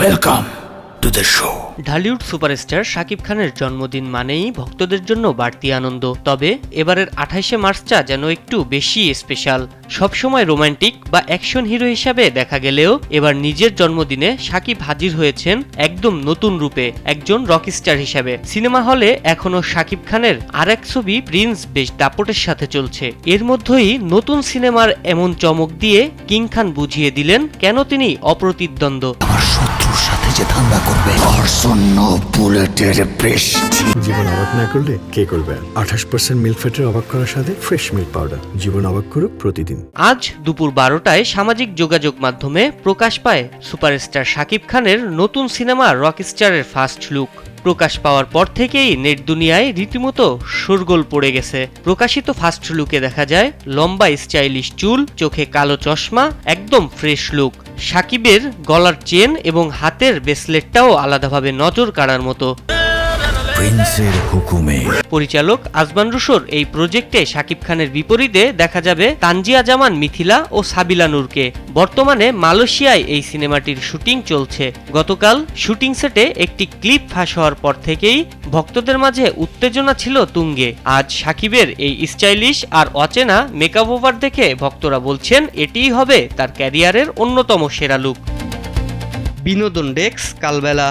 Welcome to the show. Dhallywood superstar Shakib খানের জন্মদিন মানেই ভক্তদের জন্য বাড়তি আনন্দ। তবে এবারের 28শে মার্চটা যেন একটু বেশি স্পেশাল। সবসময় রোমান্টিক বা অ্যাকশন হিরো হিসাবে দেখা গেলেও এবার নিজের জন্মদিনে শাকিব হাজির হয়েছেন একদম নতুন রূপে, একজন রকস্টার হিসাবে। সিনেমা হলে এখনো শাকিব খানের আরেক ছবি প্রিন্স বেশ দাপটের সাথে চলছে। এর মধ্যেই নতুন সিনেমার এমন চমক দিয়ে কিং খান বুঝিয়ে দিলেন কেন তিনি অপ্রতিদ্বন্দ্ব। আমার শত্রুর সাথে যে ধান্দা করবে অর্জন্য বুলেটের বৃষ্টি। জীবন অবাক না করলে কে করবে? 28% মিল্ক ফ্যাটের অবাক করার সাথে ফ্রেশ মিল্ক পাউডার। জীবন অবাক করুক প্রতিদিন। আজ দুপুর 12টায় সামাজিক যোগাযোগ মাধ্যমে প্রকাশ পায় সুপারস্টার শাকিব খানের নতুন সিনেমা রকস্টারের ফার্স্ট লুক। প্রকাশ পাওয়ার পর থেকেই নেট দুনিয়ায় রীতিমতো শোরগোল পড়ে গেছে। প্রকাশিত ফার্স্ট লুকে দেখা যায় লম্বা স্টাইলিশ চুল, চোখে কালো চশমা, একদম ফ্রেশ লুক। শাকিবের গলার চেন এবং হাতের ব্রেসলেটটাও আলাদাভাবে নজর কাড়ার মতো। প্রিন্সের হুকুমে পরিচালক আজমান রুশোর এই প্রজেক্টে শাকিব খানের বিপরীতে দেখা যাবে তানজিয়া জামান মিথিলা ও সাবিলা নূরকে। বর্তমানে মালয়েশিয়ায় এই সিনেমাটির শুটিং চলছে। গতকাল শুটিং সেটে একটি ক্লিপ ফাঁস হওয়ার পর থেকেই ভক্তদের মাঝে উত্তেজনা ছিল তুঙ্গে। আজ শাকিবের এই স্টাইলিশ আর অচেনা মেকআপ ওভার দেখে ভক্তরা বলছেন এটিই হবে তার ক্যারিয়ারের অন্যতম সেরা লুক। বিনোদন ডেস্ক, কালবেলা।